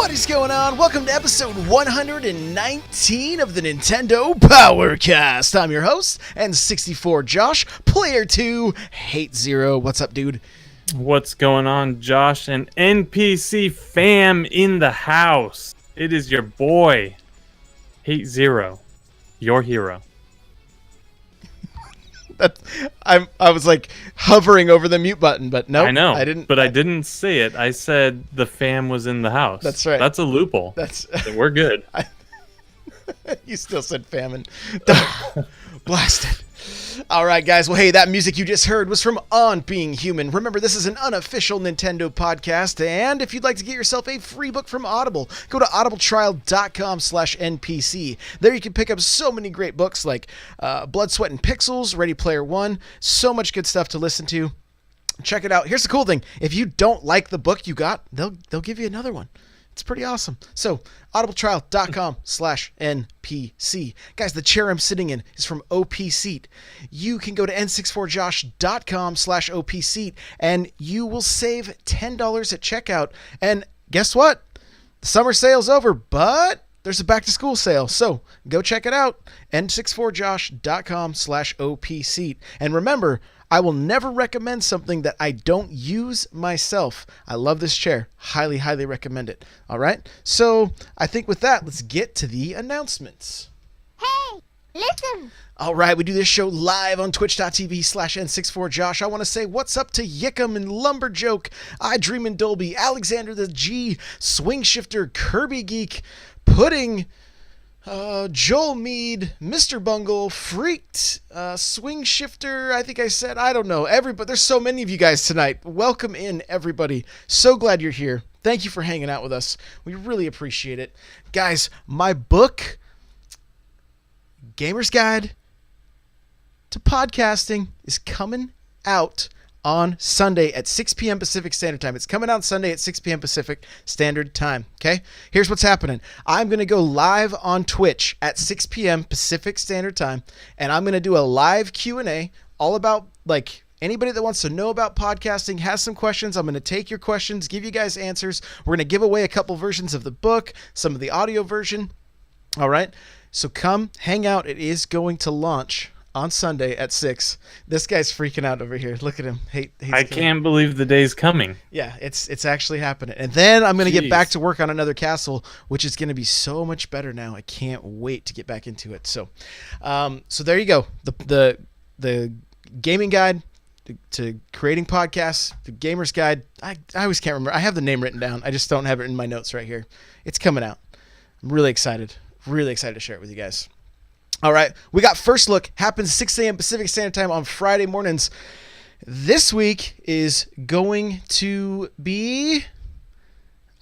What is going on? Welcome to episode 119 of the Nintendo Powercast. I'm your host, N64 Josh, player 2, Hate Zero. What's up, dude? What's going on, Josh? An NPC fam in the house. It is your boy, Hate Zero, your hero. I was like hovering over the mute button, but no, I know, I didn't. But I didn't say it. I said the fam was in the house. That's right. That's a loophole. So we're good. You still said famine. Blasted. All right, guys. Well, hey, that music you just heard was from On Being Human. Remember, this is an unofficial Nintendo podcast, and if you'd like to get yourself a free book from Audible, go to audibletrial.com/NPC. There you can pick up so many great books like Blood, Sweat, and Pixels, Ready Player One. So much good stuff to listen to. Check it out. Here's the cool thing. If you don't like the book you got, they'll give you another one. It's pretty awesome. So, audibletrial.com/NPC. Guys, the chair I'm sitting in is from OP Seat. You can go to n64josh.com/OP Seat and you will save $10 at checkout. And guess what? The summer sale's over, but there's a back to school sale. So, go check it out. n64josh.com/OP Seat. And remember, I will never recommend something that I don't use myself. I love this chair. Highly, highly recommend it. All right? So I think with that, let's get to the announcements. Hey, listen. All right, we do this show live on twitch.tv/N64Josh. I want to say what's up to Yickum and Lumberjoke, I Dream in Dolby, Alexander the G, Swing Shifter, Kirby Geek, Pudding, Joel Mead, Mr. Bungle, Freaked, Swing Shifter, I think I said, I don't know, everybody. There's so many of you guys tonight. Welcome in, everybody. So glad you're here. Thank you for hanging out with us. We really appreciate it. Guys, my book, Gamer's Guide to Podcasting, is coming out on Sunday at 6 p.m. Pacific Standard Time. It's coming out Sunday at 6 p.m. Pacific Standard Time, okay? Here's what's happening. I'm going to go live on Twitch at 6 p.m. Pacific Standard Time, and I'm going to do a live Q&A all about, like, anybody that wants to know about podcasting, has some questions. I'm going to take your questions, give you guys answers. We're going to give away a couple versions of the book, some of the audio version, all right? So come hang out. It is going to launch on Sunday at 6. This guy's freaking out over here. Look at him. I can't believe the day's coming. Yeah, it's actually happening. And then I'm going to get back to work on another castle, which is going to be so much better now. I can't wait to get back into it. So there you go. The gaming guide to creating podcasts, the gamer's guide. I always can't remember. I have the name written down. I just don't have it in my notes right here. It's coming out. I'm really excited. Really excited to share it with you guys. All right, we got First Look, happens 6 a.m. Pacific Standard Time on Friday mornings. This week is going to be,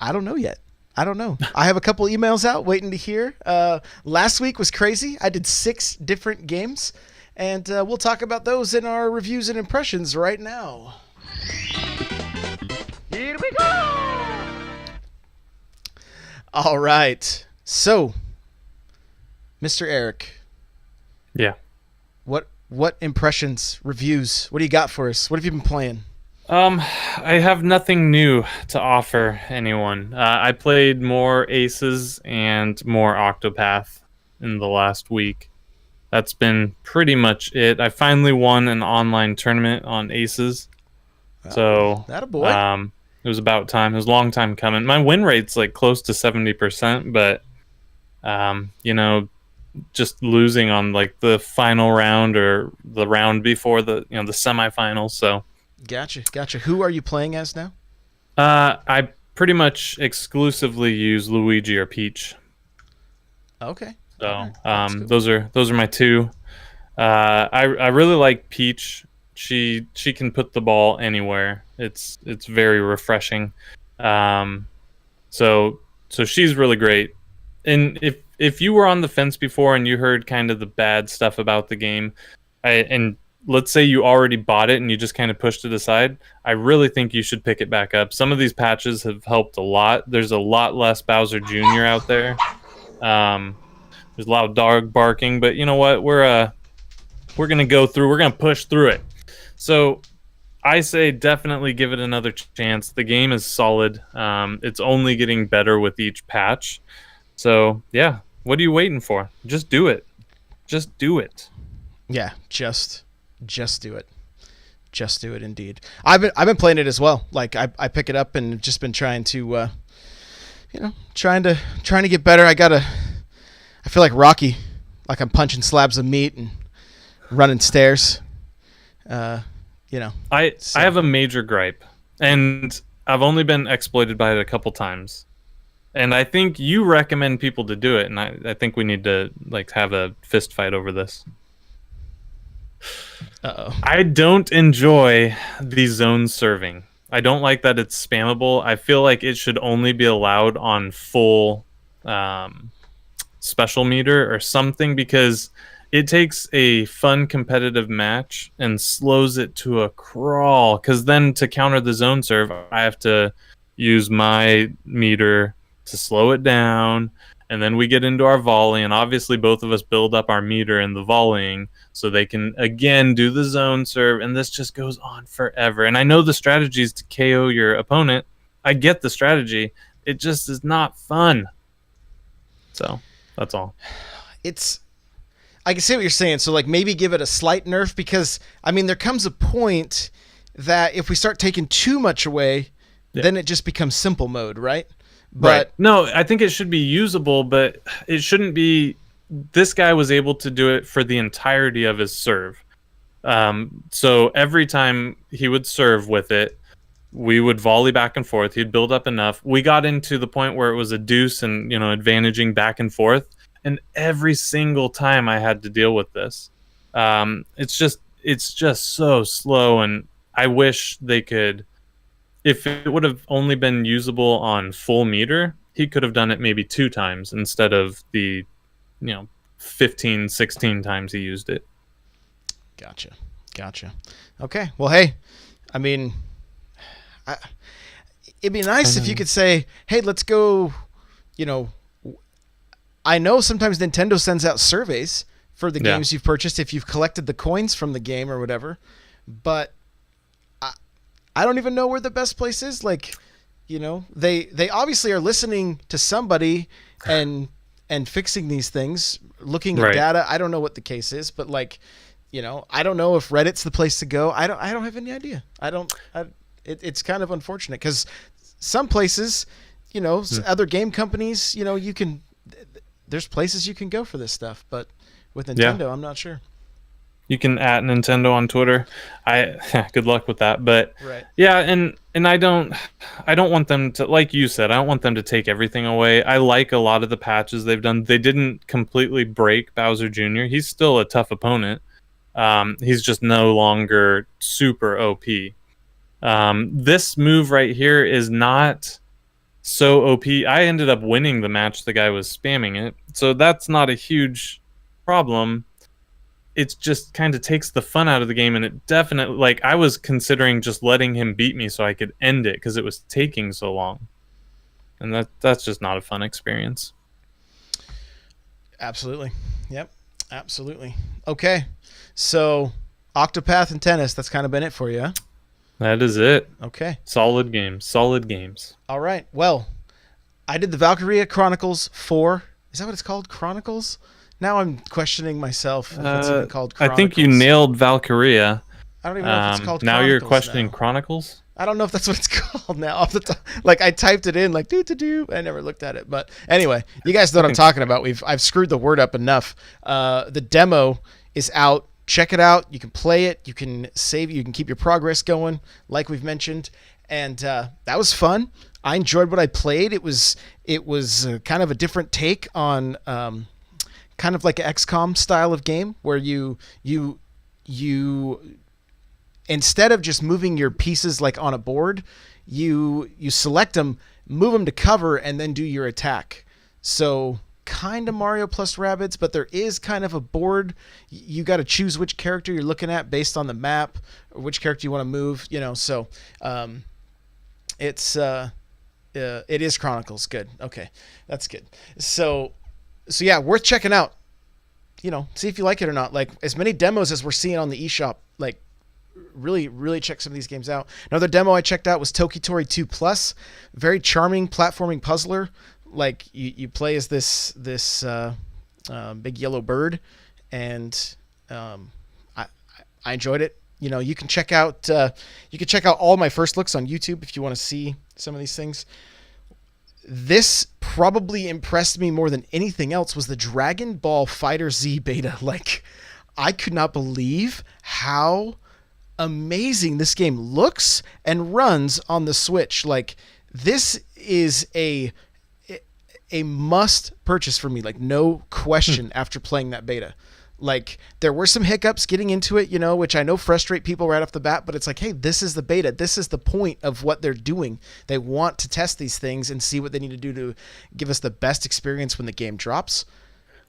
I don't know yet. I don't know. I have a couple emails out waiting to hear. Last week was crazy. I did 6 different games, and we'll talk about those in our reviews and impressions right now. Here we go. All right, so, Mr. Eric. Yeah. What impressions, reviews, what do you got for us? What have you been playing? I have nothing new to offer anyone. I played more Aces and more Octopath in the last week. That's been pretty much it. I finally won an online tournament on Aces. So that a boy. It was about time. It was a long time coming. My win rate's like close to 70%, but just losing on like the final round or the round before the the semifinals. So Gotcha. Who are you playing as now? I pretty much exclusively use Luigi or Peach. Okay. So cool. those are my two. I really like Peach. She can put the ball anywhere. It's very refreshing. So she's really great. And if you were on the fence before and you heard kind of the bad stuff about the game, and let's say you already bought it and you just kind of pushed it aside, I really think you should pick it back up. Some of these patches have helped a lot. There's a lot less Bowser Jr. out there. There's a lot of dog barking, but you know what? We're gonna go through. We're gonna push through it. So I say definitely give it another chance. The game is solid. It's only getting better with each patch. So yeah, what are you waiting for? Just do it. Just do it. Yeah, just do it. Just do it, indeed. I've been playing it as well. Like I pick it up and just been trying to, trying to get better. I feel like Rocky, like I'm punching slabs of meat and running stairs. I have a major gripe, and I've only been exploited by it a couple times. And I think you recommend people to do it, and I think we need to like have a fist fight over this. Uh-oh. I don't enjoy the zone serving. I don't like that it's spammable. I feel like it should only be allowed on full special meter or something, because it takes a fun competitive match and slows it to a crawl. Because then to counter the zone serve, I have to use my meter to slow it down, and then we get into our volley, and obviously both of us build up our meter in the volleying so they can again do the zone serve, and this just goes on forever. And I know the strategy is to KO your opponent. I get the strategy. It just is not fun. So that's all. I can see what you're saying. So like maybe give it a slight nerf, because I mean there comes a point that if we start taking too much away, then it just becomes simple mode, right? But no, I think it should be usable, but it shouldn't be. This guy was able to do it for the entirety of his serve. So every time he would serve with it, we would volley back and forth. He'd build up enough. We got into the point where it was a deuce and, advantaging back and forth. And every single time I had to deal with this. It's just so slow. And I wish they could, if it would have only been usable on full meter, he could have done it maybe 2 times instead of the 15, 16 times he used it. Gotcha. Okay. Well, hey, I mean, it'd be nice if you could say, hey, let's go, I know sometimes Nintendo sends out surveys for the games you've purchased if you've collected the coins from the game or whatever, but I don't even know where the best place is. Like, they obviously are listening to somebody and fixing these things, looking at data. I don't know what the case is, but like, I don't know if Reddit's the place to go. I don't have any idea. It's kind of unfortunate because some places, other game companies, there's places you can go for this stuff, but with Nintendo, I'm not sure. You can @ Nintendo on Twitter. Good luck with that. But yeah, and I don't want them to, like you said, I don't want them to take everything away. I like a lot of the patches they've done. They didn't completely break Bowser Jr. He's still a tough opponent. He's just no longer super OP. This move right here is not so OP. I ended up winning the match. The guy was spamming it, so that's not a huge problem. It just kind of takes the fun out of the game, and it definitely, like, I was considering just letting him beat me so I could end it because it was taking so long, and that's just not a fun experience. Absolutely. Yep. Absolutely. Okay. So Octopath and tennis, that's kind of been it for you, huh? That is it. Okay. Solid games. All right. Well, I did the Valkyria Chronicles 4. Is that what it's called? Chronicles? Now I'm questioning myself if it's even called Chronicles. I think you nailed Valkyria. I don't even know if it's called now Chronicles. Now you're questioning now. Chronicles? I don't know if that's what it's called now. Off the top. Like, I typed it in, like, do. I never looked at it. But anyway, you guys know what I'm talking about. I've screwed the word up enough. The demo is out. Check it out. You can play it. You can save it. You can keep your progress going, like we've mentioned. And that was fun. I enjoyed what I played. It was kind of a different take on kind of like an XCOM style of game where you instead of just moving your pieces like on a board, you select them, move them to cover, and then do your attack. So kind of Mario plus Rabbids, but there is kind of a board. You got to choose which character you're looking at based on the map or which character you want to move. So it is Chronicles. Good. Okay, that's good. So yeah, worth checking out. See if you like it or not. Like, as many demos as we're seeing on the eShop, like, really check some of these games out. Another demo I checked out was Tokitori 2 Plus. Very charming platforming puzzler. Like you play as this big yellow bird, and I enjoyed it. You know, you can check out all my first looks on YouTube if you want to see some of these things. This probably impressed me more than anything else was the Dragon Ball Fighter Z beta. Like, I could not believe how amazing this game looks and runs on the Switch. Like, this is a must purchase for me, like no question after playing that beta. Like, there were some hiccups getting into it, you know, which I know frustrate people right off the bat, but it's like, hey, this is the beta. This is the point of what they're doing. They want to test these things and see what they need to do to give us the best experience when the game drops.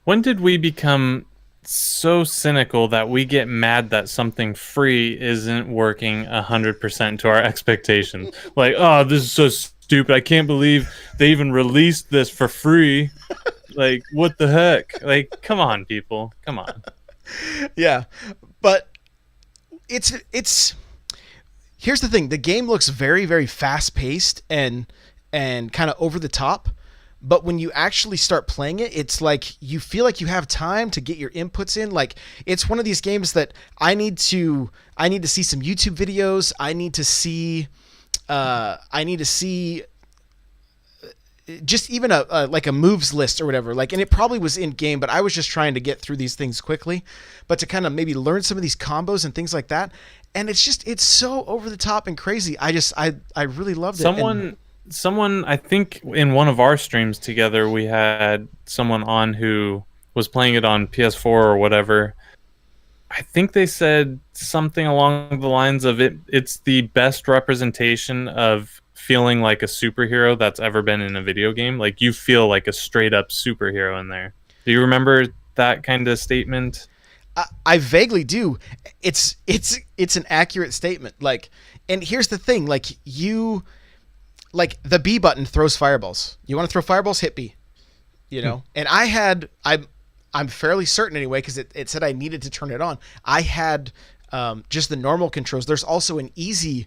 When did we become so cynical that we get mad that something free isn't working 100% to our expectations? Like, oh, this is so stupid. I can't believe they even released this for free. Like, what the heck? Like, come on, people. Come on. Yeah. But it's here's the thing. The game looks very, very fast paced and kind of over the top. But when you actually start playing it, it's like you feel like you have time to get your inputs in. Like, it's one of these games that I need to see some YouTube videos. I need to see just even a moves list or whatever. Like, and it probably was in game, but I was just trying to get through these things quickly. But to kind of maybe learn some of these combos and things like that. And it's so over the top and crazy. I really loved it. Someone, I think in one of our streams together, we had someone on who was playing it on PS4 or whatever. I think they said something along the lines of it's the best representation of feeling like a superhero that's ever been in a video game. Like, you feel like a straight up superhero in there. Do you remember that kind of statement? I vaguely do. It's an accurate statement. Like, and here's the thing, like the B button throws fireballs. You want to throw fireballs? Hit B. You know? And I'm fairly certain anyway, because it said I needed to turn it on. I had just the normal controls. There's also an easy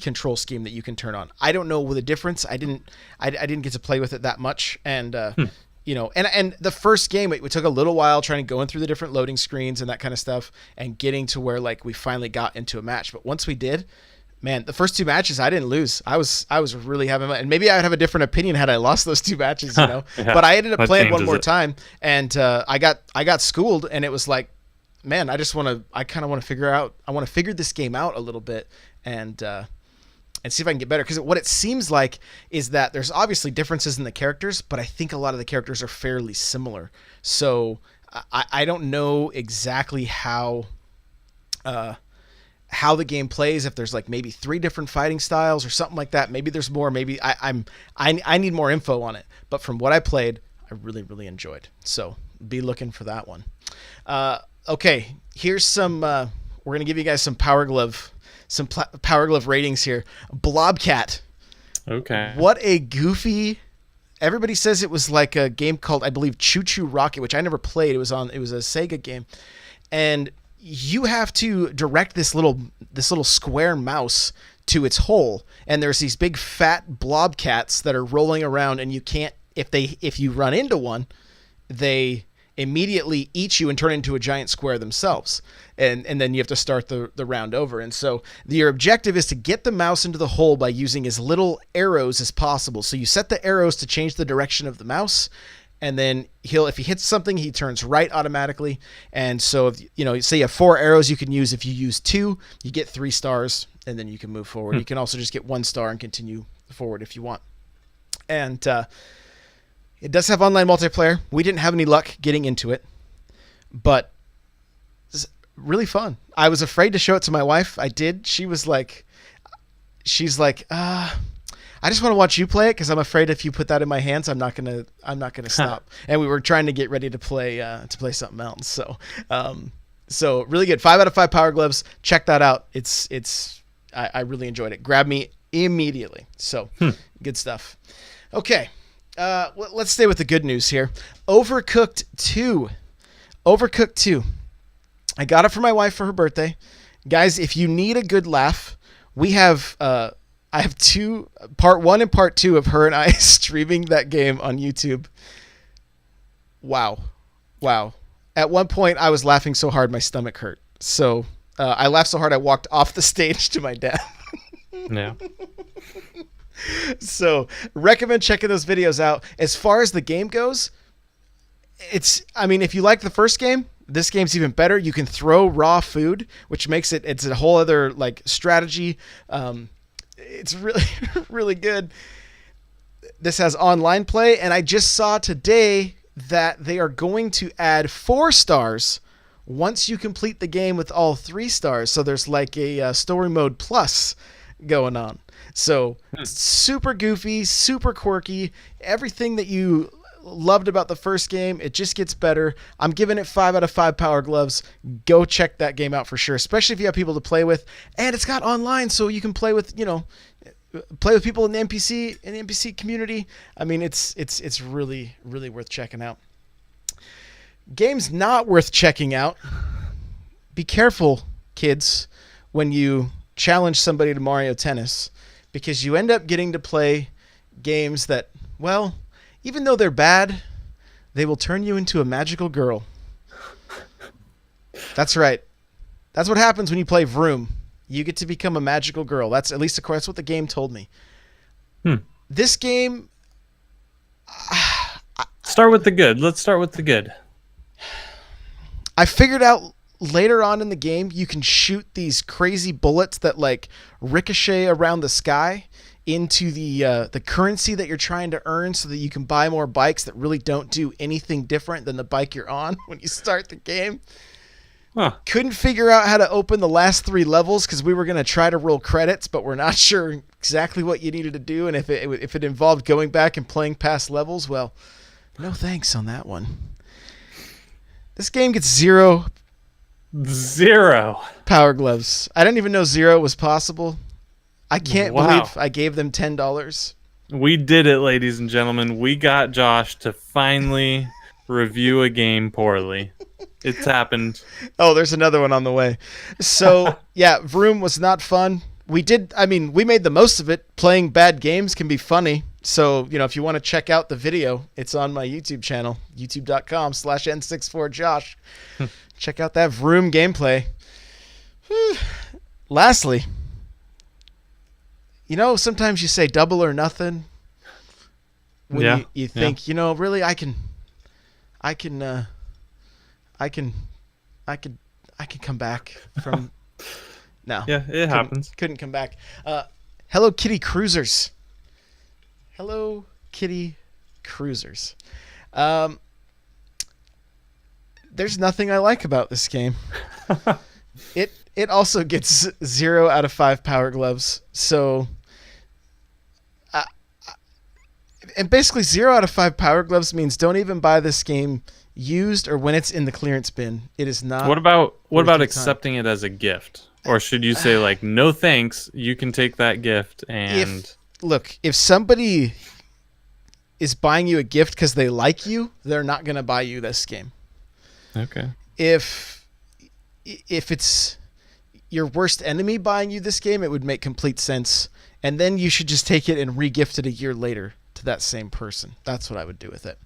control scheme that you can turn on. I don't know the difference. I didn't get to play with it that much. And you know, and the first game, it took a little while trying to go in through the different loading screens and that kind of stuff and getting to where like we finally got into a match. But once we did, man, the first two matches I didn't lose. I was really having fun. And maybe I would have a different opinion had I lost those two matches, you know. Yeah, but I ended up playing one more it. time, and I got schooled, and it was like, man, I kind of want to figure this game out a little bit and see if I can get better. Because what it seems like is that there's obviously differences in the characters, but I think a lot of the characters are fairly similar. So I don't know exactly how the game plays, if there's like maybe 3 different fighting styles or something like that. Maybe there's more. Maybe I need more info on it. But from what I played, I really enjoyed. So be looking for that one. Okay, here's some. We're gonna give you guys some Power Glove ratings here. Blobcat. Okay. What a goofy. Everybody says it was like a game called, I believe, Choo Choo Rocket, which I never played. It was a Sega game, and you have to direct this little square mouse to its hole, and there's these big fat blob cats that are rolling around, and you can't, if you run into one, they immediately eat you and turn into a giant square themselves, and then you have to start the round over. And so your objective is to get the mouse into the hole by using as little arrows as possible. So you set the arrows to change the direction of the mouse, and then if he hits something, he turns right automatically. And so if say you have 4 arrows you can use. If you use 2, you get 3 stars, and then you can move forward. You can also just get 1 star and continue forward if you want. And it does have online multiplayer. We didn't have any luck getting into it, but it's really fun. I was afraid to show it to my wife. I did. She's like, I just want to watch you play it, because I'm afraid if you put that in my hands, I'm not gonna stop. And we were trying to get ready to play something else. So really good. 5 out of 5 Power Gloves. Check that out. I really enjoyed it. Grabbed me immediately. So good stuff. Okay, let's stay with the good news here. Overcooked 2. I got it for my wife for her birthday. Guys, if you need a good laugh, we have I have part 1 and part 2 of her and I streaming that game on YouTube. Wow. At one point, I was laughing so hard my stomach hurt. So I laughed so hard I walked off the stage to my death. Yeah. So recommend checking those videos out. As far as the game goes, if you like the first game, this game's even better. You can throw raw food, which makes it's a whole other like strategy. It's really, really good. This has online play, and I just saw today that they are going to add 4 stars once you complete the game with all 3 stars. So there's like a story mode plus going on. So super goofy, super quirky, everything that you loved about the first game, it just gets better. I'm giving it 5 out of 5 Power Gloves. Go check that game out for sure, especially if you have people to play with. And it's got online, so you can play with, play with people in the NPC community. I mean, it's really, really worth checking out. Games not worth checking out. Be careful, kids, when you challenge somebody to Mario Tennis, because you end up getting to play games that, well, even though they're bad, they will turn you into a magical girl. That's right. That's what happens when you play Vroom. You get to become a magical girl. That's at least, of course, what the game told me. This game... Start with the good. Let's start with the good. I figured out later on in the game, you can shoot these crazy bullets that like ricochet around the sky into the currency that you're trying to earn, so that you can buy more bikes that really don't do anything different than the bike you're on when you start the game. Huh. Couldn't figure out how to open the last 3 levels because we were going to try to roll credits, but we're not sure exactly what you needed to do. And if it involved going back and playing past levels, well, no thanks on that one. This game gets 0 Power Gloves. I didn't even know 0 was possible. I can't believe I gave them $10. We did it, ladies and gentlemen. We got Josh to finally review a game poorly. It's happened. Oh, there's another one on the way. So, yeah, Vroom was not fun. We made the most of it. Playing bad games can be funny. So, if you want to check out the video, it's on my YouTube channel, youtube.com/N64Josh. Check out that Vroom gameplay. Lastly, sometimes you say double or nothing when you think, really I can come back from. No. Yeah, it happens. Couldn't come back. Hello Kitty Cruisers. Hello Kitty Cruisers. There's nothing I like about this game. It also gets 0 out of 5 Power Gloves. So, and basically 0 out of 5 Power Gloves means don't even buy this game used or when it's in the clearance bin. It is not. What about accepting it as a gift? Or should you say like, no thanks, you can take that gift and... If somebody is buying you a gift because they like you, they're not going to buy you this game. Okay. If it's your worst enemy buying you this game, it would make complete sense. And then you should just take it and re-gift it a year later to that same person. That's what I would do with it.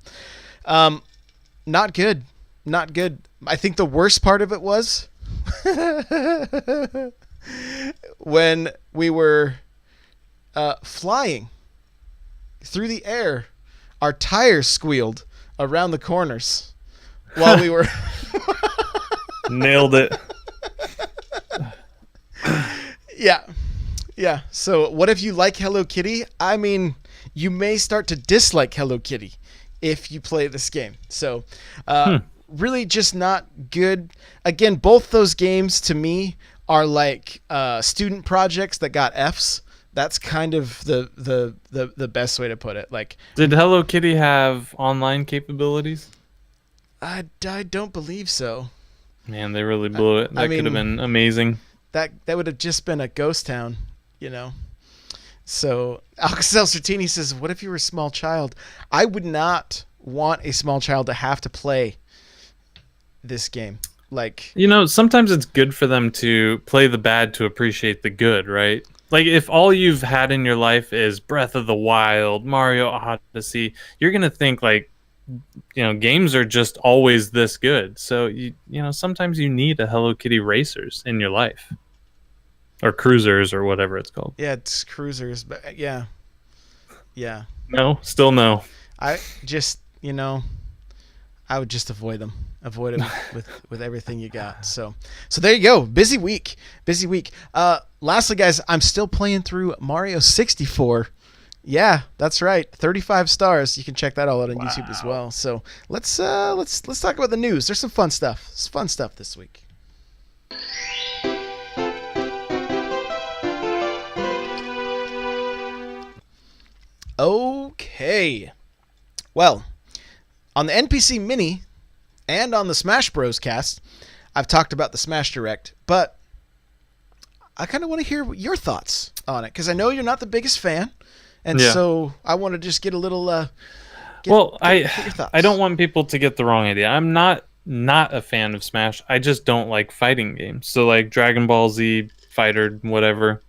Not good. Not good. I think the worst part of it was when we were flying through the air, our tires squealed around the corners while we were nailed it. Yeah. So what if you like Hello Kitty? I mean, you may start to dislike Hello Kitty if you play this game. So really just not good. Again, both those games to me are like student projects that got Fs. That's kind of the best way to put it. Like, did Hello Kitty have online capabilities? I don't believe so. Man, they really blew it. That could have been amazing. That would have just been a ghost town, So Alcacel Sertini says, what if you were a small child? I would not want a small child to have to play this game. Like, Sometimes it's good for them to play the bad to appreciate the good, right? Like, if all you've had in your life is Breath of the Wild, Mario Odyssey, you're going to think, like, games are just always this good. So, sometimes you need a Hello Kitty Racers in your life. Or Cruisers, or whatever it's called. yeah, it's Cruisers, but yeah. No? Still no. I just, I would just avoid them with everything you got. So there you go. Busy week. Lastly, guys, I'm still playing through Mario 64. Yeah, that's right. 35 stars. You can check that all out on YouTube as well. So let's talk about the news. There's some fun stuff. It's fun stuff this week. Okay. Well, on the NPC Mini and on the Smash Bros. Cast, I've talked about the Smash Direct, but I kind of want to hear your thoughts on it because I know you're not the biggest fan, and so I want to just get a little. Get your thoughts. I don't want people to get the wrong idea. I'm not a fan of Smash. I just don't like fighting games. So like Dragon Ball Z, Fighter, whatever.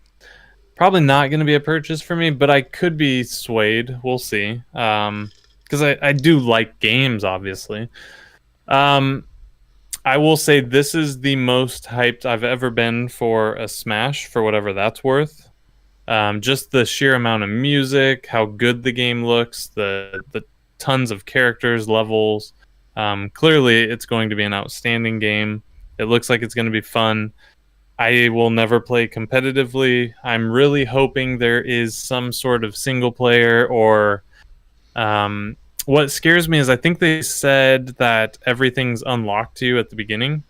Probably not going to be a purchase for me, but I could be swayed. We'll see. Because I do like games, obviously. I will say this is the most hyped I've ever been for a Smash, for whatever that's worth. Just the sheer amount of music, how good the game looks, the tons of characters, levels. Clearly, it's going to be an outstanding game. It looks like it's going to be fun. I will never play competitively. I'm really hoping there is some sort of single player or... what scares me is I think they said that everything's unlocked to you at the beginning.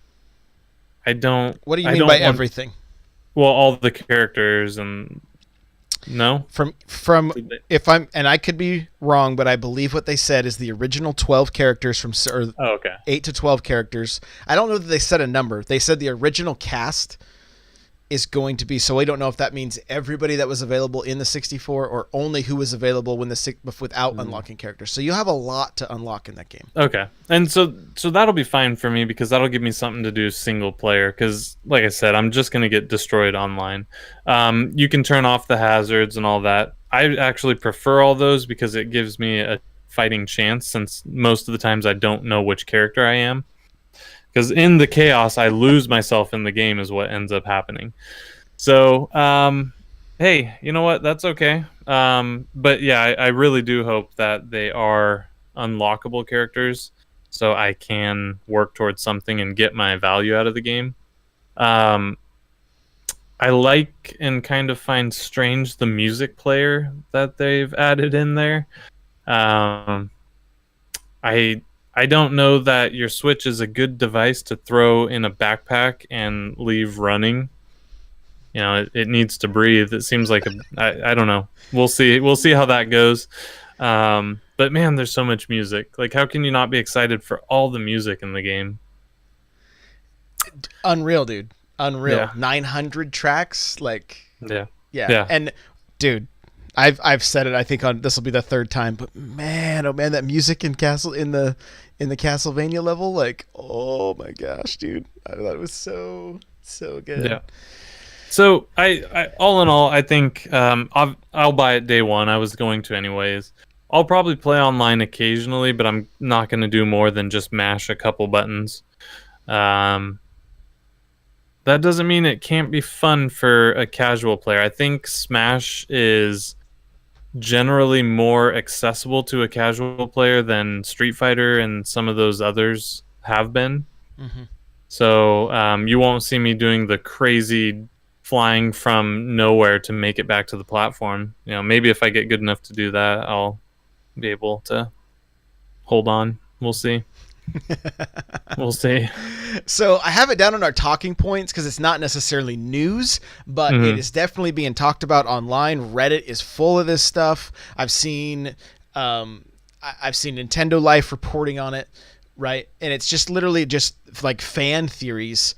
What do you mean by everything? Well, all the characters and... No? From if I'm... And I could be wrong, but I believe what they said is the original 12 characters from... Or 8 to 12 characters. I don't know that they said a number. They said the original cast is going to be, so I don't know if that means everybody that was available in the 64 or only who was available when without unlocking characters. So you have a lot to unlock in that game. Okay. And so that'll be fine for me because that'll give me something to do single player because, like I said, I'm just going to get destroyed online. You can turn off the hazards and all that. I actually prefer all those because it gives me a fighting chance since most of the times I don't know which character I am. Because in the chaos, I lose myself in the game is what ends up happening. So, hey, you know what? That's okay. But yeah, I really do hope that they are unlockable characters so I can work towards something and get my value out of the game. I like and kind of find strange the music player that they've added in there. I don't know that your Switch is a good device to throw in a backpack and leave running. It needs to breathe. It seems like I don't know. We'll see. We'll see how that goes. But man, there's so much music. Like, how can you not be excited for all the music in the game? Unreal, dude. Unreal. Yeah. 900 tracks. Like, yeah. And dude, I've said it. I think this will be the third time. But man, oh man, that music in the Castlevania level, like, oh my gosh, dude, I thought it was so good. Yeah. So I all in all, I think I'll buy it day one. I was going to anyways. I'll probably play online occasionally, but I'm not going to do more than just mash a couple buttons. That doesn't mean it can't be fun for a casual player. I think Smash is generally more accessible to a casual player than Street Fighter and some of those others have been. Mm-hmm. So you won't see me doing the crazy flying from nowhere to make it back to the platform. Maybe if I get good enough to do that, I'll be able to hold on. We'll see. We'll see. So I have it down on our talking points because it's not necessarily news, but it is definitely being talked about online. Reddit is full of this stuff. I've seen Nintendo Life reporting on it, right? And it's just literally just like fan theories,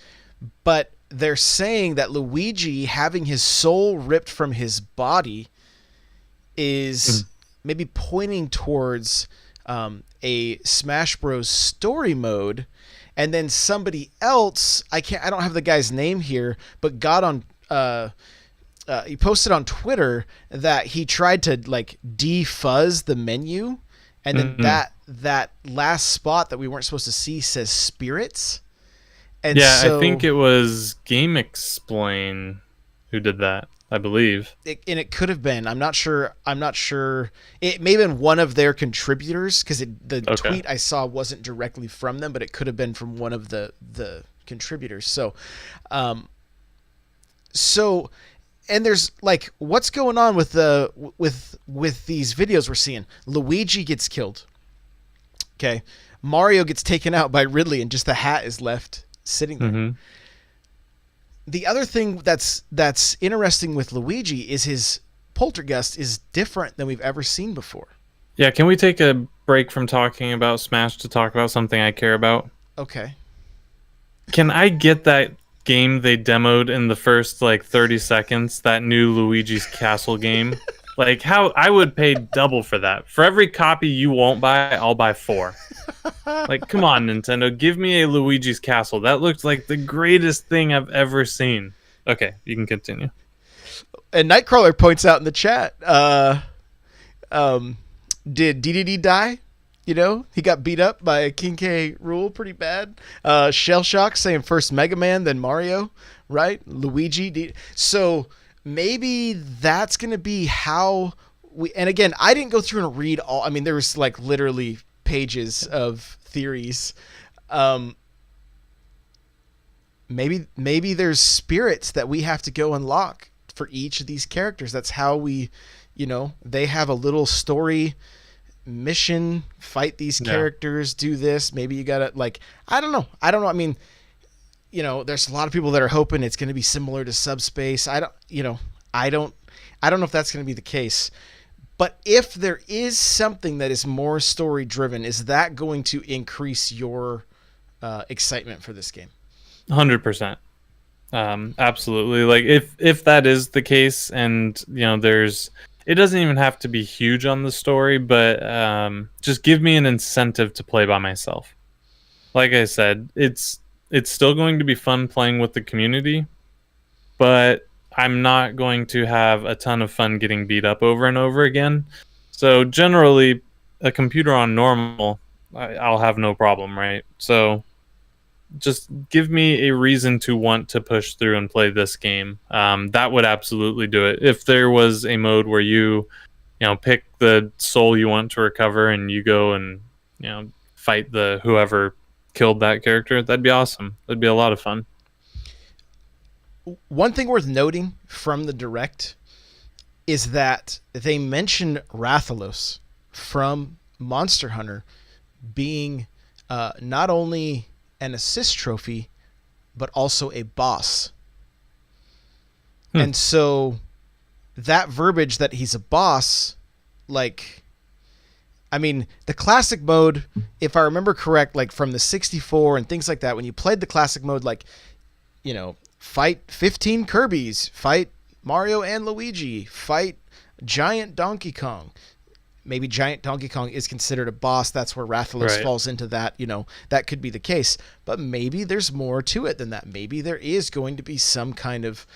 but they're saying that Luigi having his soul ripped from his body is maybe pointing towards a Smash Bros. Story mode, and then somebody else, I don't have the guy's name here, but got on he posted on Twitter that he tried to like defuzz the menu, and then that last spot that we weren't supposed to see says spirits. And yeah, so, I think it was Game Explain who did that, I believe. And it could have been. I'm not sure. It may have been one of their contributors, because the tweet I saw wasn't directly from them, but it could have been from one of the contributors. So, and there's like, what's going on with these videos we're seeing? Luigi gets killed. Okay, Mario gets taken out by Ridley, and just the hat is left sitting there. Mm-hmm. The other thing that's interesting with Luigi is his poltergust is different than we've ever seen before. Yeah, can we take a break from talking about Smash to talk about something I care about? Okay. Can I get that game they demoed in the first like 30 seconds, that new Luigi's Castle game? Like, how I would pay double for that. For every copy you won't buy, I'll buy 4. Like, come on, Nintendo, give me a Luigi's Castle. That looked like the greatest thing I've ever seen. Okay, you can continue. And Nightcrawler points out in the chat, did DDD die? You know, he got beat up by King K. Rool pretty bad. Shell Shock saying first Mega Man, then Mario, right? Luigi. So maybe that's going to be how we... And again, I didn't go through and read all... I mean, there was like literally pages of theories. Maybe there's spirits that we have to go unlock for each of these characters. That's how we, they have a little story mission, fight these characters, do this. Maybe you gotta, like, I don't know. I mean, there's a lot of people that are hoping it's going to be similar to Subspace. I don't know if that's going to be the case. But if there is something that is more story driven, is that going to increase your excitement for this game? 100%. Absolutely. Like, if that is the case, and it doesn't even have to be huge on the story, but just give me an incentive to play by myself. Like I said, it's still going to be fun playing with the community, but I'm not going to have a ton of fun getting beat up over and over again. So generally, a computer on normal, I'll have no problem, right? So just give me a reason to want to push through and play this game. That would absolutely do it. If there was a mode where you pick the soul you want to recover and you go and fight the whoever killed that character, that'd be awesome. That'd be a lot of fun. One thing worth noting from the Direct is that they mentioned Rathalos from Monster Hunter being not only an assist trophy, but also a boss. And so that verbiage that he's a boss, like, I mean, the classic mode, if I remember correct, like from the 64 and things like that, when you played the classic mode, like, fight 15 Kirbys, fight Mario and Luigi, fight Giant Donkey Kong. Maybe Giant Donkey Kong is considered a boss. That's where Rathalos falls into that. That could be the case. But maybe there's more to it than that. Maybe there is going to be some kind of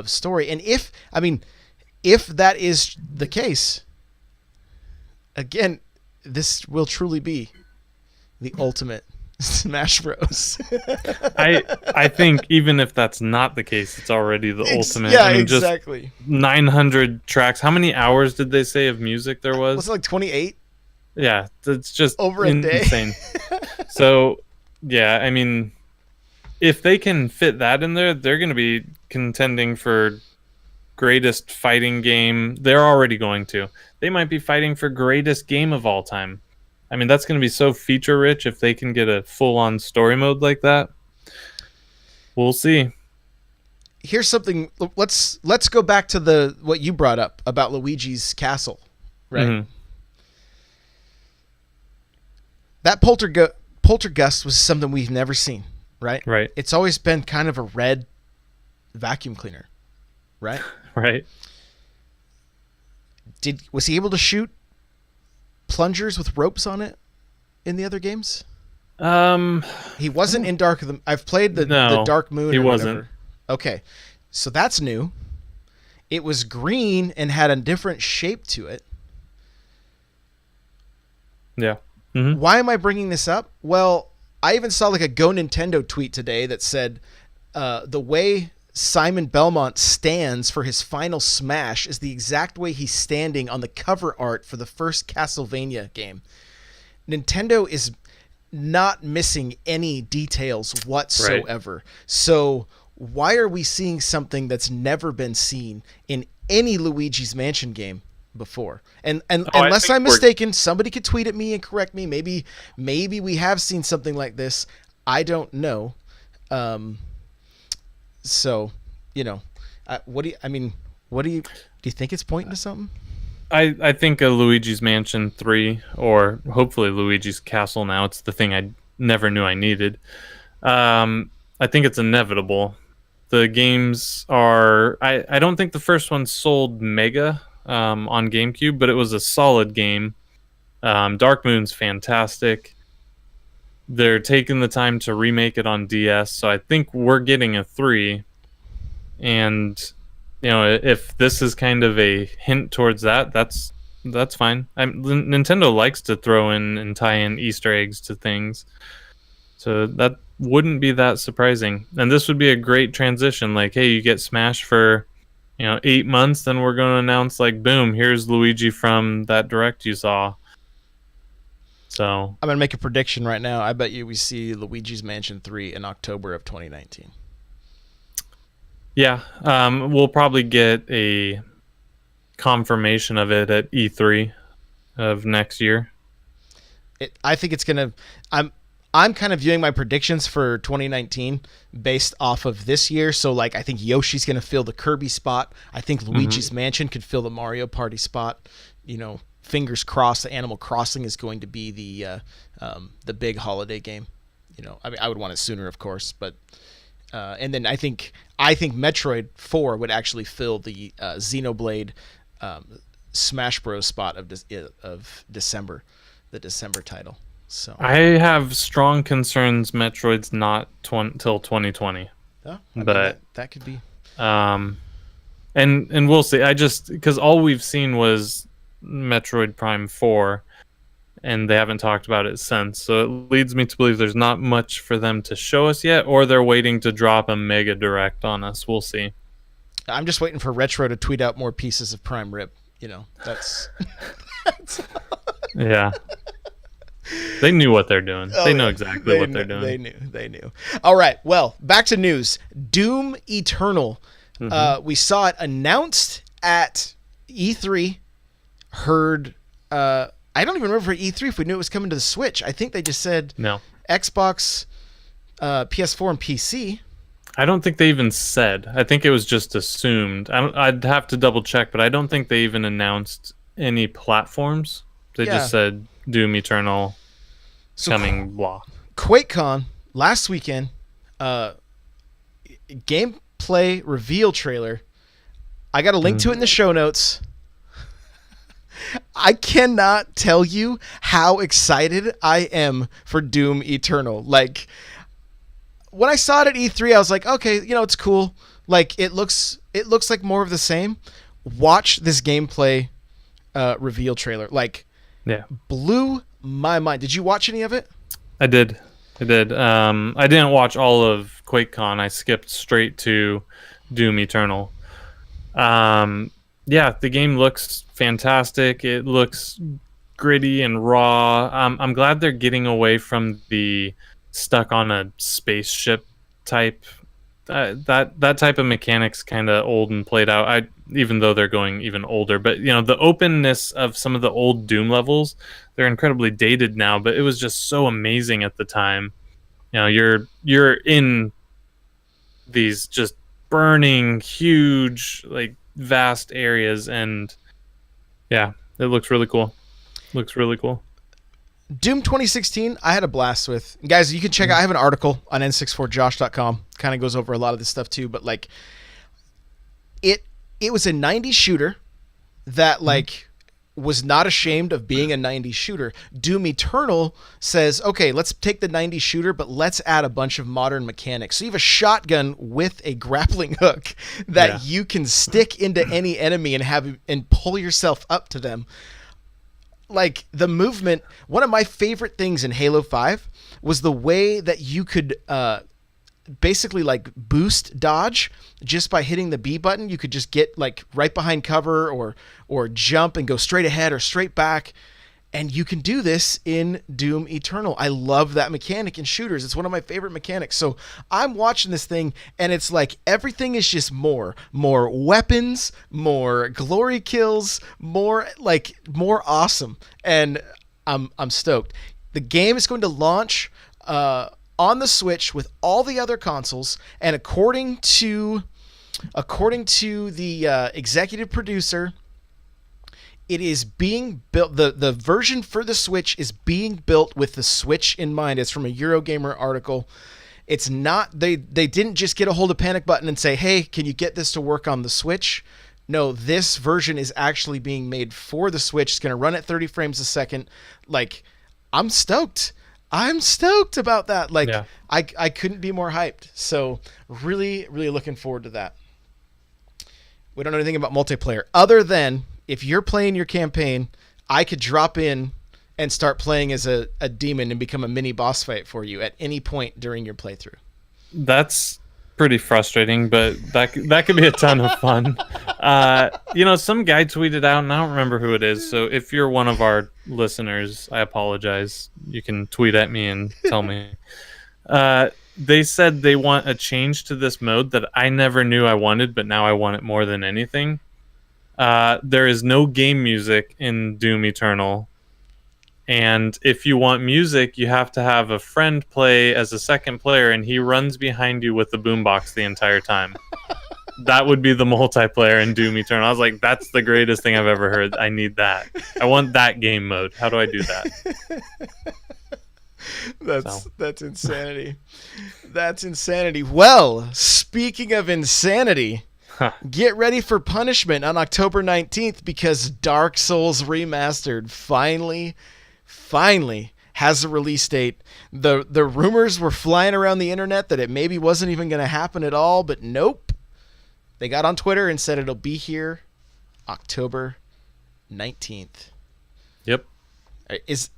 story. And if that is the case, again, this will truly be the ultimate Smash Bros. I think even if that's not the case, it's already the ultimate. Yeah, exactly. Just 900 tracks. How many hours did they say of music there was? Was it like 28? Yeah, it's just over a day. Insane. So, yeah, I mean, if they can fit that in there, they're going to be contending for greatest fighting game. They're already going to. They might be fighting for greatest game of all time. I mean, that's going to be so feature rich if they can get a full-on story mode like that. We'll see. Here's something. Let's go back to what you brought up about Luigi's Castle, right? Mm-hmm. That poltergust was something we've never seen, right? Right. It's always been kind of a red vacuum cleaner, right? Right. Was he able to shoot plungers with ropes on it in the other games? He wasn't in Dark of the. I've played the No, Dark Moon. he or wasn't. Whatever. Okay, so that's new. It was green and had a different shape to it. Yeah. Mm-hmm. Why am I bringing this up? Well, I even saw like a Go Nintendo tweet today that said the way Simon Belmont stands for his final smash is the exact way he's standing on the cover art for the first Castlevania game. Nintendo is not missing any details whatsoever. Right. So why are we seeing something that's never been seen in any Luigi's Mansion game before? And unless I'm mistaken, somebody could tweet at me and correct me. Maybe we have seen something like this. I don't know. So, what do you think it's pointing to something? I think a Luigi's Mansion 3, or hopefully Luigi's Castle now. It's the thing I never knew I needed. I think it's inevitable. The games are... I don't think the first one sold mega on GameCube, but it was a solid game. Dark Moon's fantastic. They're taking the time to remake it on DS, so I think we're getting a 3. And... if this is kind of a hint towards that, that's fine. Nintendo likes to throw in and tie in Easter eggs to things, so that wouldn't be that surprising. And this would be a great transition. Like, hey, you get Smash for 8 months, then we're going to announce, like, boom, here's Luigi from that Direct you saw. So I'm gonna make a prediction right now. I bet you we see Luigi's Mansion 3 in October of 2019. Yeah, we'll probably get a confirmation of it at E3 of next year. I think it's gonna. I'm kind of viewing my predictions for 2019 based off of this year. So, like, I think Yoshi's gonna fill the Kirby spot. I think Luigi's Mansion could fill the Mario Party spot. Fingers crossed, the Animal Crossing is going to be the big holiday game. I would want it sooner, of course, but. And then I think Metroid 4 would actually fill the Xenoblade Smash Bros. Spot of December, the December title. So I have strong concerns Metroid's not till 2020. Yeah, but that could be. And we'll see. Because all we've seen was Metroid Prime 4. And they haven't talked about it since. So it leads me to believe there's not much for them to show us yet, or they're waiting to drop a mega direct on us. We'll see. I'm just waiting for Retro to tweet out more pieces of Prime Rip. That's... Yeah. They knew what they're doing. They know exactly what they're doing. They knew. All right. Well, back to news. Doom Eternal. We saw it announced at E3. Heard... I don't even remember for E3 if we knew it was coming to the Switch. I think they just said no. Xbox, PS4, and PC. I don't think they even said. I think it was just assumed. I'd have to double check, but I don't think they even announced any platforms. They just said Doom Eternal coming, blah. QuakeCon last weekend, gameplay reveal trailer. I got a link to it in the show notes. I cannot tell you how excited I am for Doom Eternal. Like, when I saw it at E3, I was like, okay, it's cool. Like, it looks like more of the same. Watch this gameplay reveal trailer. Like, blew my mind. Did you watch any of it? I did. I didn't watch all of QuakeCon. I skipped straight to Doom Eternal. Yeah, the game looks fantastic. It looks gritty and raw. I'm glad they're getting away from the stuck on a spaceship type. That type of mechanic's kind of old and played out. Even though they're going even older, but the openness of some of the old Doom levels, they're incredibly dated now. But it was just so amazing at the time. You're in these just burning huge, like, vast areas, and it looks really cool. Doom 2016 I had a blast with. Guys, you can check out, I have an article on n64josh.com, kind of goes over a lot of this stuff too, but like it was a 90s shooter that like was not ashamed of being a 90s shooter. Doom Eternal says, okay, let's take the 90s shooter, but let's add a bunch of modern mechanics. So you have a shotgun with a grappling hook that you can stick into any enemy and pull yourself up to them. Like, the movement, one of my favorite things in Halo 5 was the way that you could basically like boost dodge just by hitting the B button. You could just get like right behind cover or jump and go straight ahead or straight back. And you can do this in Doom Eternal. I love that mechanic in shooters. It's one of my favorite mechanics. So I'm watching this thing and it's like everything is just more weapons, more glory kills, more awesome. And I'm stoked. The game is going to launch on the Switch with all the other consoles, and according to the executive producer, it is being built. The version for the Switch is being built with the Switch in mind. It's from a Eurogamer article. It's not they didn't just get a hold of Panic Button and say, "Hey, can you get this to work on the Switch?" No, this version is actually being made for the Switch. It's going to run at 30 frames a second. Like, I'm stoked. I'm stoked about that. Like, I couldn't be more hyped. So really, really looking forward to that. We don't know anything about multiplayer other than if you're playing your campaign, I could drop in and start playing as a demon and become a mini boss fight for you at any point during your playthrough. That's pretty frustrating, but that could be a ton of fun. Some guy tweeted out, and I don't remember who it is, so if you're one of our listeners, I apologize. You can tweet at me and tell me. They said they want a change to this mode that I never knew I wanted, but now I want it more than anything. There is no game music in Doom Eternal. And if you want music, you have to have a friend play as a second player, and he runs behind you with the boombox the entire time. That would be the multiplayer in Doom Eternal. I was like, that's the greatest thing I've ever heard. I need that. I want that game mode. How do I do that? That's insanity. That's insanity. Well, speaking of insanity, get ready for punishment on October 19th because Dark Souls Remastered finally has a release date. The rumors were flying around the internet that it maybe wasn't even going to happen at all, but nope. They got on Twitter and said it'll be here October 19th. Yep.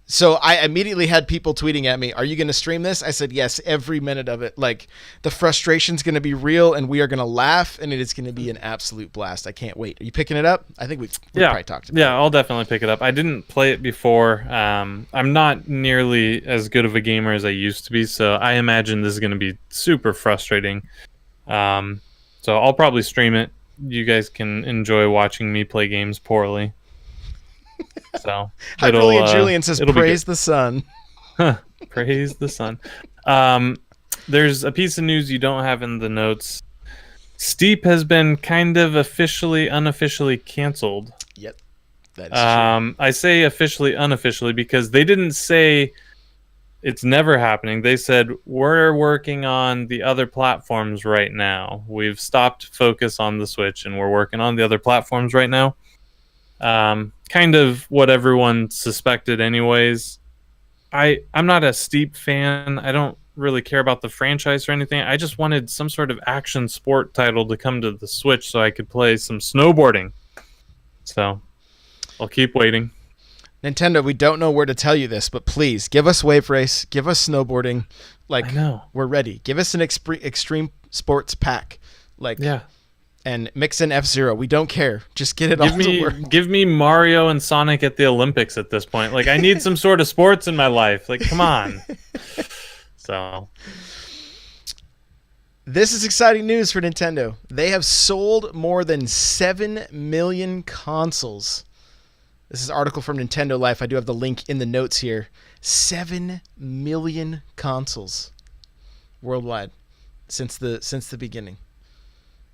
So I immediately had people tweeting at me, "Are you going to stream this?" I said, "Yes, every minute of it." Like, the frustration's going to be real, and we are going to laugh, and it is going to be an absolute blast. I can't wait. Are you picking it up? I think we've probably talked about it. Yeah, I'll definitely pick it up. I didn't play it before. I'm not nearly as good of a gamer as I used to be, so I imagine this is going to be super frustrating. So I'll probably stream it. You guys can enjoy watching me play games poorly. So Hyperly Julian says, "Praise the sun." Praise the sun. There's a piece of news you don't have in the notes. Steep has been kind of unofficially canceled. Yep, that is true. I say officially, unofficially because they didn't say it's never happening. They said we're working on the other platforms right now. We've stopped focus on the Switch and we're working on the other platforms right now. Kind of what everyone suspected anyways. I'm not a Steep fan. I don't really care about the franchise or anything. I just wanted some sort of action sport title to come to the Switch so I could play some snowboarding. So I'll keep waiting. Nintendo, we don't know where to tell you this, but please give us Wave Race, give us snowboarding. Like, I know. We're ready. Give us an extreme sports pack. Like, yeah. And mix in F-Zero. We don't care. Just get it all to work. Give me Mario and Sonic at the Olympics at this point. Like, I need some sort of sports in my life. Like, come on. So, this is exciting news for Nintendo. They have sold more than 7 million consoles. This is an article from Nintendo Life. I do have the link in the notes here. 7 million consoles worldwide since the beginning.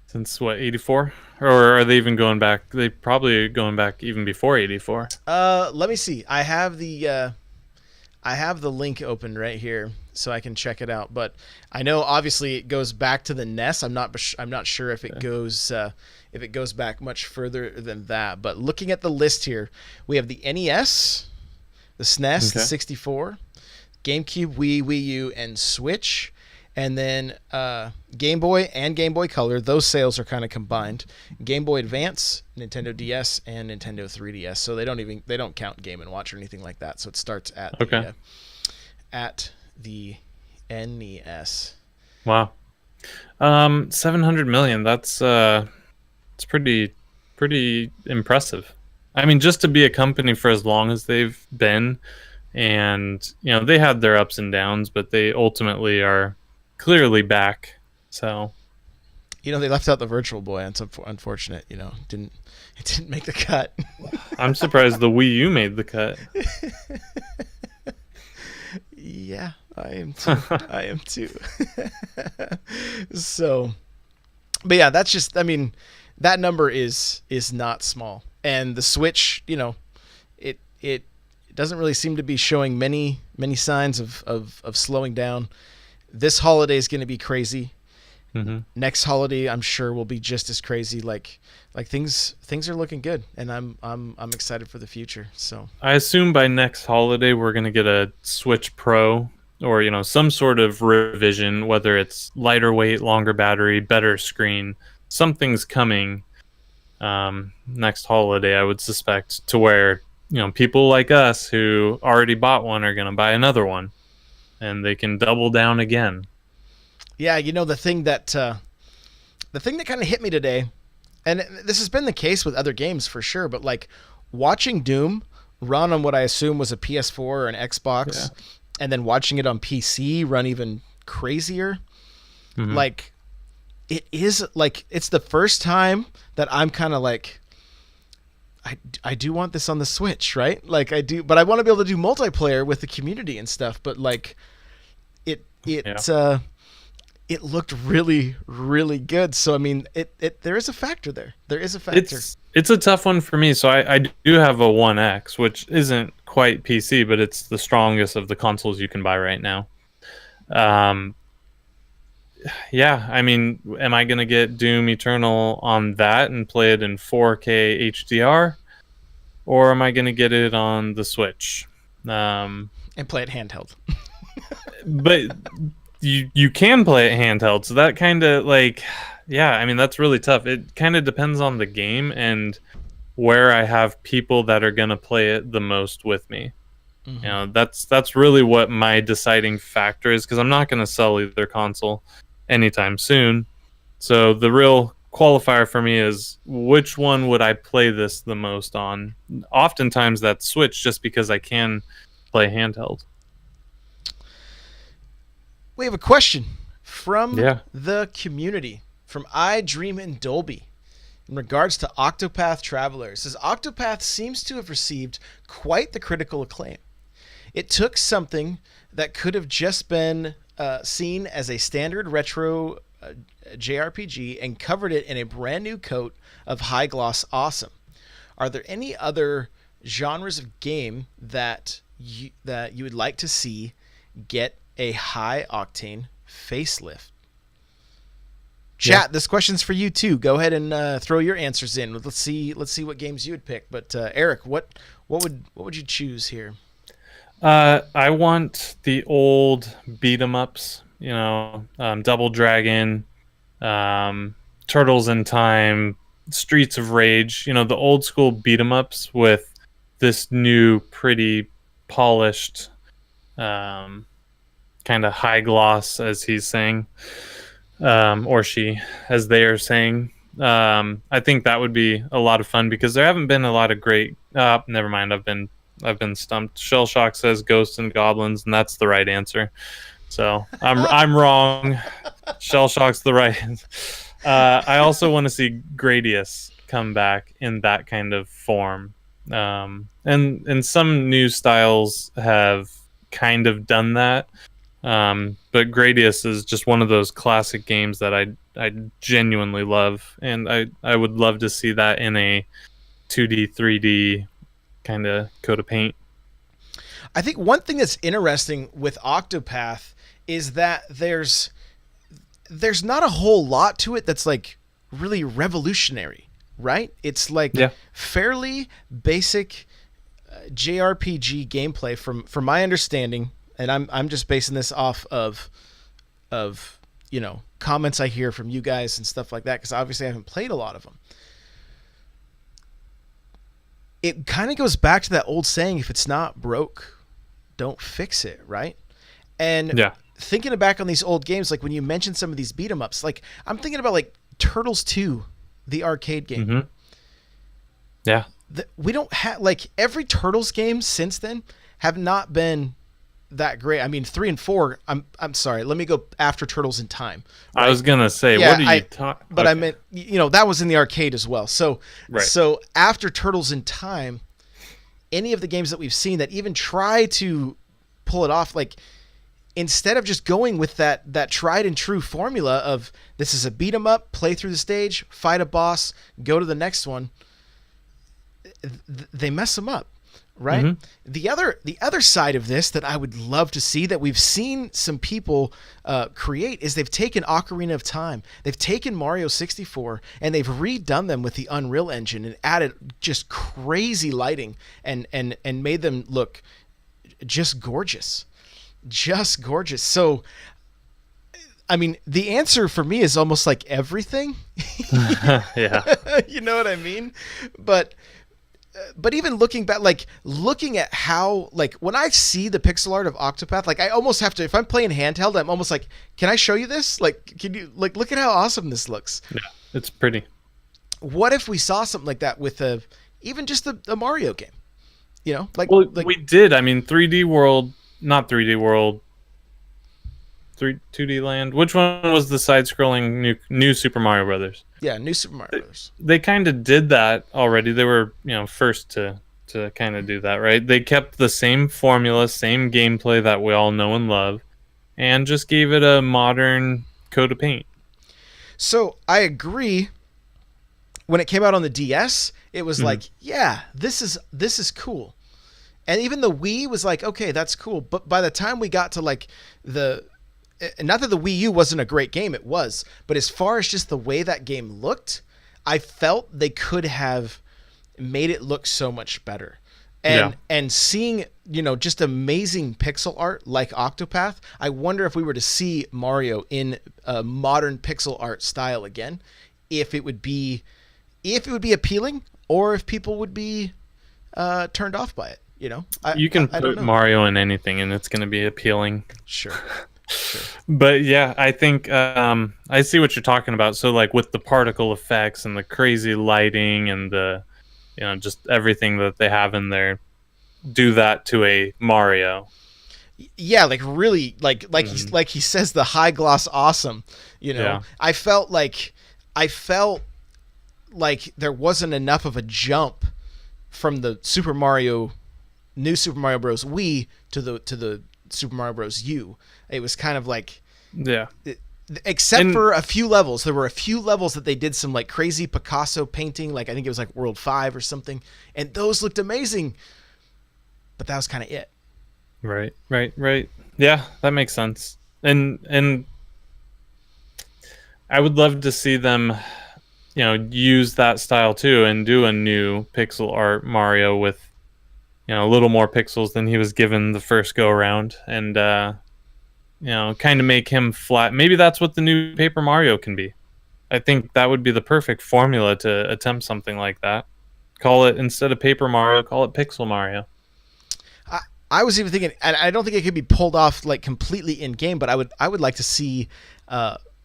Since what, 84? Or are they even going back? They probably are going back even before 84. Let me see. I have the I have the link open right here so I can check it out. But I know obviously it goes back to the NES. I'm not sure if it goes back much further than that. But looking at the list here, we have the NES, the SNES, the 64, GameCube, Wii U, and Switch. And then Game Boy and Game Boy Color, those sales are kind of combined. Game Boy Advance, Nintendo DS, and Nintendo 3DS. So they don't count Game & Watch or anything like that. So it starts at the NES. Wow. 700 million. That's it's pretty impressive. I mean, just to be a company for as long as they've been, and they had their ups and downs, but they ultimately are clearly back. So they left out the Virtual Boy. It's unfortunate. It didn't make the cut. I'm surprised the Wii U made the cut. Yeah, I am too. So, but yeah, that's just. I mean, that number is not small, and the Switch, it doesn't really seem to be showing many signs of slowing down. This holiday is going to be crazy. Mm-hmm. Next holiday, I'm sure, will be just as crazy. Like things are looking good, and I'm excited for the future. So I assume by next holiday we're going to get a Switch Pro or some sort of revision, whether it's lighter weight, longer battery, better screen. Something's coming next holiday, I would suspect, to where people like us who already bought one are going to buy another one. And they can double down again. Yeah, the thing that kind of hit me today, and this has been the case with other games for sure, but like watching Doom run on what I assume was a PS4 or an Xbox, and then watching it on PC run even crazier, like it is like it's the first time that I'm kind of like, I do want this on the Switch, right? Like I do, but I want to be able to do multiplayer with the community and stuff. But like, it looked really, really good. So I mean, there is a factor there. There is a factor. It's a tough one for me. So I do have a One X, which isn't quite PC, but it's the strongest of the consoles you can buy right now. Yeah, I mean, am I gonna get Doom Eternal on that and play it in 4K HDR, or am I gonna get it on the Switch and play it handheld? But you can play it handheld, so that kind of I mean, that's really tough. It kind of depends on the game and where I have people that are gonna play it the most with me. That's really what my deciding factor is, because I'm not gonna sell either console anytime soon. So the real qualifier for me is which one would I play this the most on? Oftentimes that's Switch, just because I can play handheld. We have a question from the community, from I Dream in Dolby, in regards to Octopath Traveler. It says Octopath seems to have received quite the critical acclaim. It took something that could have just been seen as a standard retro JRPG and covered it in a brand new coat of high gloss awesome. Are there any other genres of game that you would like to see get a high octane facelift? Chat, this question's for you too. Go ahead and throw your answers in. Let's see what games you would pick. But Eric, what would you choose here? I want the old beat 'em ups, Double Dragon, Turtles in Time, Streets of Rage, the old school beat 'em ups with this new pretty polished kind of high gloss, as he's saying, or she, as they are saying. I think that would be a lot of fun, because there haven't been a lot of great never mind, I've been stumped. Shell Shock says Ghosts and Goblins, and that's the right answer. So I'm wrong. Shell Shock's the right. I also want to see Gradius come back in that kind of form. And some new styles have kind of done that. But Gradius is just one of those classic games that I genuinely love, and I would love to see that in a 2D, 3D kind of coat of paint. I think one thing that's interesting with Octopath is that there's not a whole lot to it that's like really revolutionary, right? It's like fairly basic JRPG gameplay from my understanding, and I'm just basing this off of comments I hear from you guys and stuff like that, because obviously I haven't played a lot of them. It kind of goes back to that old saying, if it's not broke, don't fix it, right? And thinking back on these old games, like when you mentioned some of these beat 'em ups, like I'm thinking about like Turtles 2, the arcade game. Mm-hmm. Yeah. We don't have, like, every Turtles game since then have not been that great. I mean, 3 and 4, I'm sorry, let me go after Turtles in Time. Right? I was going to say, what are you talking about? But I meant, that was in the arcade as well. So, right. So after Turtles in Time, any of the games that we've seen that even try to pull it off, like, instead of just going with that tried and true formula of this is a beat 'em up, play through the stage, fight a boss, go to the next one, they mess them up. Right. Mm-hmm. The other side of this that I would love to see, that we've seen some people create, is they've taken Ocarina of Time, they've taken Mario 64, and they've redone them with the Unreal Engine and added just crazy lighting and made them look just gorgeous. So, I mean, the answer for me is almost like everything. Yeah. You know what I mean? But even looking back, like looking at how, like when I see the pixel art of Octopath, like I almost have to, if I'm playing handheld, I'm almost like, can I show you this? Like, can you, like, look at how awesome this looks. Yeah, it's pretty. What if we saw something like that with even just the Mario game? Like we did. I mean, 2D World, 2D Land. Which one was the side-scrolling new Super Mario Brothers? Yeah, New Super Mario Brothers. They kind of did that already. They were, first to kind of do that, right? They kept the same formula, same gameplay that we all know and love, and just gave it a modern coat of paint. So I agree. When it came out on the DS, it was like, yeah, this is cool. And even the Wii was like, okay, that's cool. But by the time we got to like not that the Wii U wasn't a great game, it was. But as far as just the way that game looked, I felt they could have made it look so much better. And seeing, just amazing pixel art like Octopath, I wonder if we were to see Mario in a modern pixel art style again, if it would be appealing, or if people would be turned off by it. You can put Mario in anything and it's going to be appealing. Sure. But yeah, I think I see what you're talking about. So like with the particle effects and the crazy lighting and the just everything that they have in there, do that to a Mario. Yeah, like really like he says, the high gloss awesome. Yeah. I felt like there wasn't enough of a jump from the new Super Mario Bros. Wii to the Super Mario Bros. U. It was kind of like, except for a few levels. There were a few levels that they did some like crazy Picasso painting, like I think it was like World 5 or something, and those looked amazing. But that was kind of it. Right. Yeah, that makes sense. And I would love to see them, use that style too and do a new pixel art Mario with, a little more pixels than he was given the first go around, and kind of make him flat. Maybe that's what the new Paper Mario can be. I think that would be the perfect formula to attempt something like that. Call it, instead of Paper Mario, call it Pixel Mario. I was even thinking, and I don't think it could be pulled off like completely in game, but I would like to see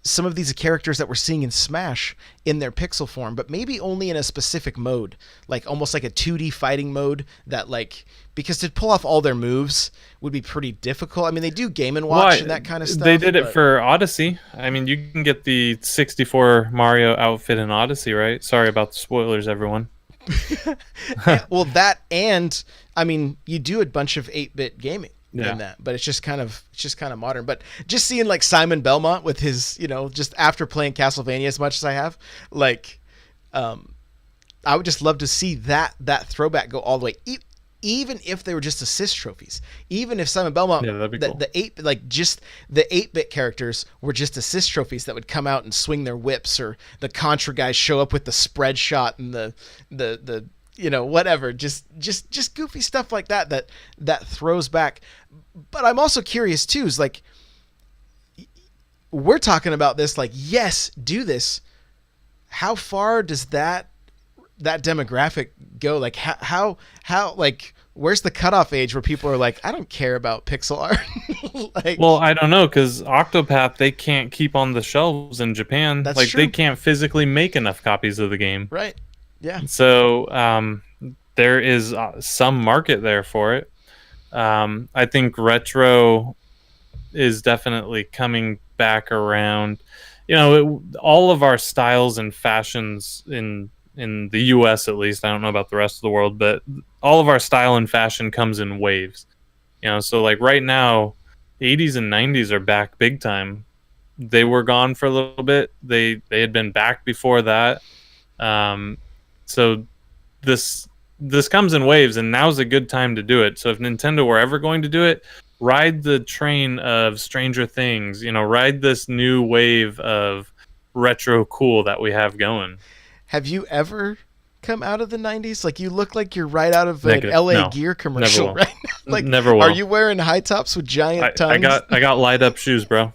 some of these characters that we're seeing in Smash in their pixel form, but maybe only in a specific mode, like almost like a 2D fighting mode that because to pull off all their moves would be pretty difficult. I mean, they do Game & Watch and that kind of stuff. They did it for Odyssey. I mean, you can get the 64 Mario outfit in Odyssey, right? Sorry about the spoilers, everyone. Well, that, and I mean, you do a bunch of 8-bit gaming. In that, but it's just kind of modern. But just seeing like Simon Belmont with his, just after playing Castlevania as much as I have, like, I would just love to see that throwback go all the way. even if they were just assist trophies, even if Simon Belmont, that'd be cool. the 8-bit characters were just assist trophies that would come out and swing their whips, or the Contra guys show up with the spread shot and the whatever, just goofy stuff like that throws back. But I'm also curious too, is like, we're talking about this, like, yes, do this. How far does that demographic go? Like, how like, where's the cutoff age where people are like, I don't care about pixel art? Like, well, I don't know, because Octopath, they can't keep on the shelves in Japan. That's like true. They can't physically make enough copies of the game. right? Yeah. So there is some market there for it. I think retro is definitely coming back around. All of our styles and fashions in the US, at least, I don't know about the rest of the world, but all of our style and fashion comes in waves. So like right now, 80s and 90s are back big time. They were gone for a little bit. They had been back before that. So this comes in waves, and now's a good time to do it. So if Nintendo were ever going to do it, ride the train of Stranger Things. Ride this new wave of retro cool that we have going. Have you ever come out of the 90s? Like, you look like you're right out of an Negative. LA No, Gear commercial, never will. right? Like, Never will. Are you wearing high tops with giant tongues? I got light up shoes, bro.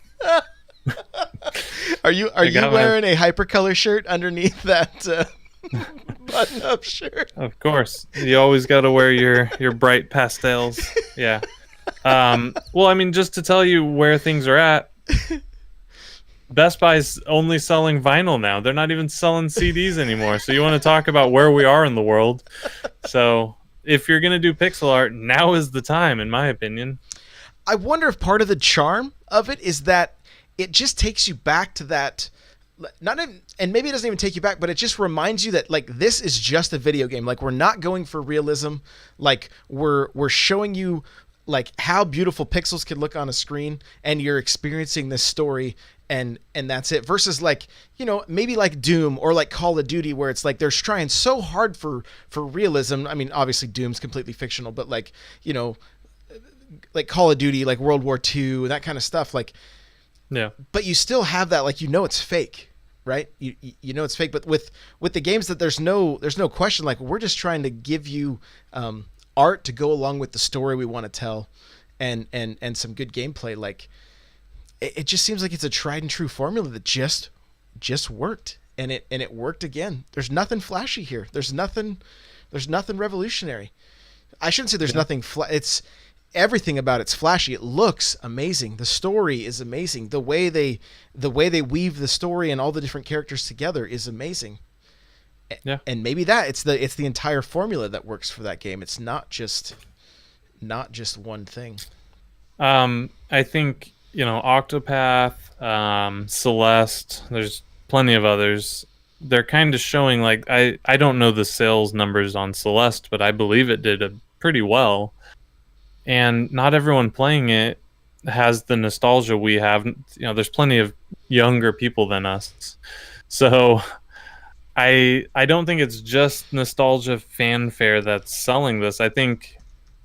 Are you wearing a hypercolor shirt underneath that button up shirt? Of course. You always got to wear your bright pastels. Yeah. Well, I mean, just to tell you where things are at, Best Buy's only selling vinyl now. They're not even selling CDs anymore. So you want to talk about where we are in the world. So if you're going to do pixel art, now is the time, in my opinion. I wonder if part of the charm of it is that it just takes you back to that, and maybe it doesn't even take you back, but it just reminds you that, like, this is just a video game. Like, we're not going for realism. Like, we're showing you, like, how beautiful pixels can look on a screen, and you're experiencing this story, and that's it. Versus, like, maybe like Doom or like Call of Duty, where it's like they're trying so hard for realism. I mean, obviously Doom's completely fictional, but like, like Call of Duty, like World War II, that kind of stuff. Like, yeah. But you still have that, like, it's fake, right? You it's fake. But with the games that there's no question. Like, we're just trying to give you art to go along with the story we want to tell, and some good gameplay. Like, it just seems like it's a tried and true formula that just worked, and it worked again. There's nothing flashy here. There's nothing revolutionary. I shouldn't say there's nothing. It's everything about it's flashy. It looks amazing. The story is amazing. The way they weave the story and all the different characters together is amazing. Yeah. And maybe it's the entire formula that works for that game. It's not just one thing. I think, Octopath, Celeste, there's plenty of others. They're kind of showing, like, I don't know the sales numbers on Celeste, but I believe it did pretty well. And not everyone playing it has the nostalgia we have. There's plenty of younger people than us. So I don't think it's just nostalgia fanfare that's selling this. I think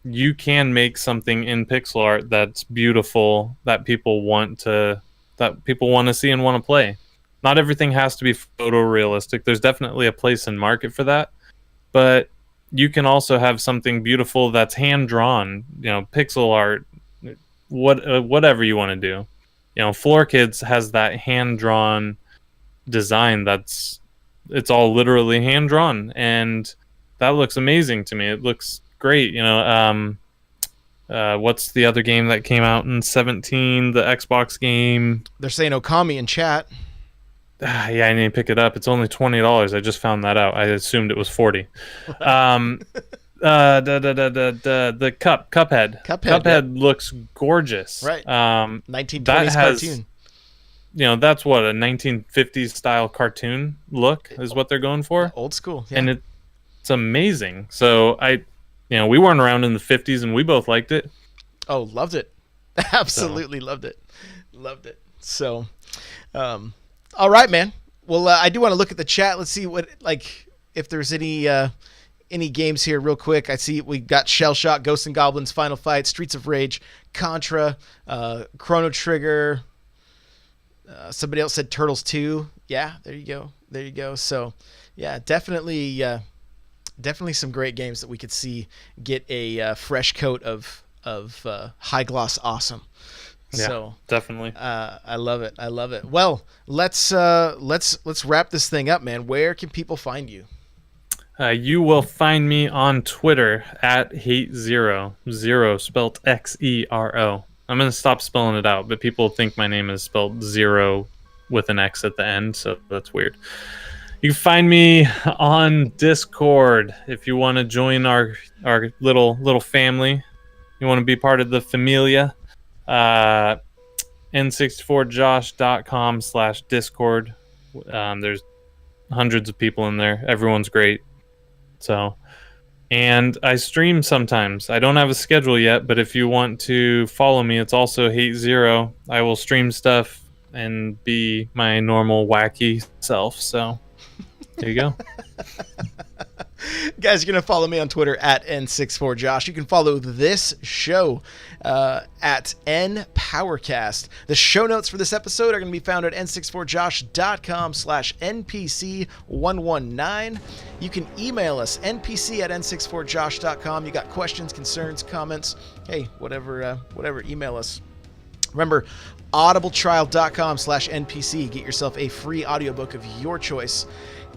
you can make something in pixel art that's beautiful, that people want to see and want to play. Not everything has to be photorealistic. There's definitely a place and market for that, but you can also have something beautiful that's hand drawn, pixel art, whatever you want to do. Floor Kids has that hand drawn design it's all literally hand drawn, and that looks amazing to me. It looks great. What's the other game that came out in 2017? The Xbox game. They're saying Okami in chat. Yeah, I need to pick it up. It's only $20. I just found that out. I assumed it was $40. The Cuphead. Cuphead looks gorgeous. Right. 1920s cartoon. That's what a 1950s style cartoon look is what they're going for. Old school. Yeah. And it's amazing. So we weren't around in the 50s, and we both liked it. Oh, loved it. Absolutely loved it. Loved it. So, all right, man. Well, I do want to look at the chat. Let's see if there's any any games here real quick. I see we got Shell Shock, Ghosts and Goblins, Final Fight, Streets of Rage, Contra, Chrono Trigger. Somebody else said Turtles 2. Yeah, there you go. So, yeah, definitely some great games that we could see get a fresh coat of high gloss awesome. Yeah, so definitely. I love it. Well, let's wrap this thing up, man. Where can people find you? You will find me on Twitter at HateZero, zero spelled Xero. I'm gonna stop spelling it out, but people think my name is spelled zero with an X at the end, so that's weird. You can find me on Discord if you want to join our little family. You want to be part of the familia. N64josh.com/Discord. There's hundreds of people in there. Everyone's great. So, and I stream sometimes. I don't have a schedule yet, but if you want to follow me, it's also HateZero. I will stream stuff and be my normal wacky self. So, there you go. Guys, you're going to follow me on Twitter at N64Josh. You can follow this show at NPowercast. The show notes for this episode are going to be found at n64josh.com/NPC119. You can email us, npc@n64josh.com. You got questions, concerns, comments, hey, whatever, email us. Remember, audibletrial.com/NPC. Get yourself a free audiobook of your choice.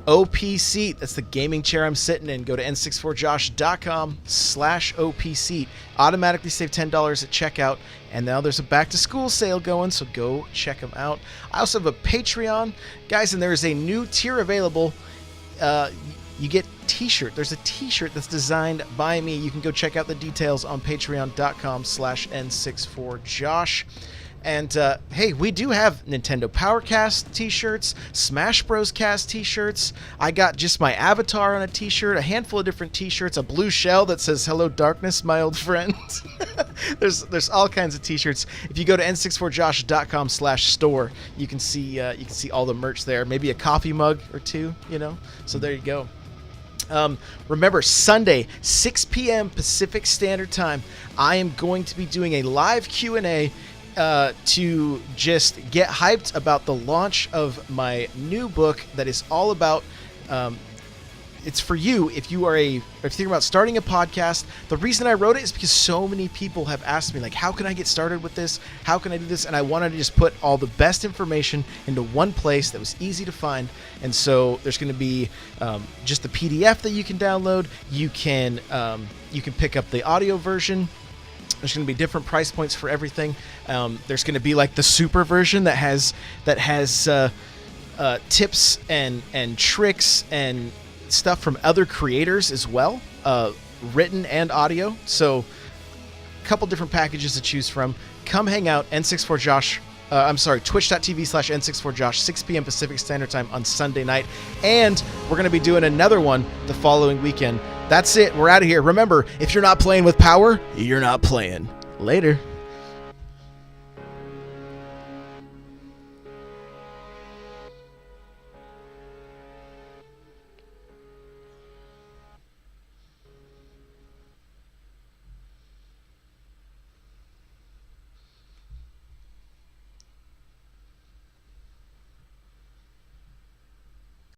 OP Seat, that's the gaming chair I'm sitting in. Go to n64josh.com/OP Seat. Automatically save $10 at checkout. And now there's a back to school sale going, so go check them out. I also have a Patreon, guys, and there is a new tier available. You get t-shirt. There's a t-shirt that's designed by me. You can go check out the details on patreon.com/N64Josh. And hey, we do have Nintendo Powercast t-shirts, Smash Bros. Cast t-shirts. I got just my avatar on a t-shirt, a handful of different t-shirts, a blue shell that says "Hello Darkness, my old friend." There's all kinds of t-shirts. If you go to n64josh.com/store, you can see all the merch there. Maybe a coffee mug or two, So there you go. Remember, Sunday, 6 p.m. Pacific Standard Time, I am going to be doing a live Q&A to just get hyped about the launch of my new book that is all about it's for you if you're thinking about starting a podcast. The reason I wrote it is because so many people have asked me, like, how can I get started with this? How can I do this? And I wanted to just put all the best information into one place that was easy to find. And so there's going to be just the PDF that you can download. You can pick up the audio version. There's going to be different price points for everything. There's going to be like the super version that has tips and tricks and stuff from other creators as well, written and audio. So a couple different packages to choose from. Come hang out, N64Josh. Twitch.tv/N64Josh, 6 p.m. Pacific Standard Time on Sunday night. And we're going to be doing another one the following weekend. That's it. We're out of here. Remember, if you're not playing with power, you're not playing. Later.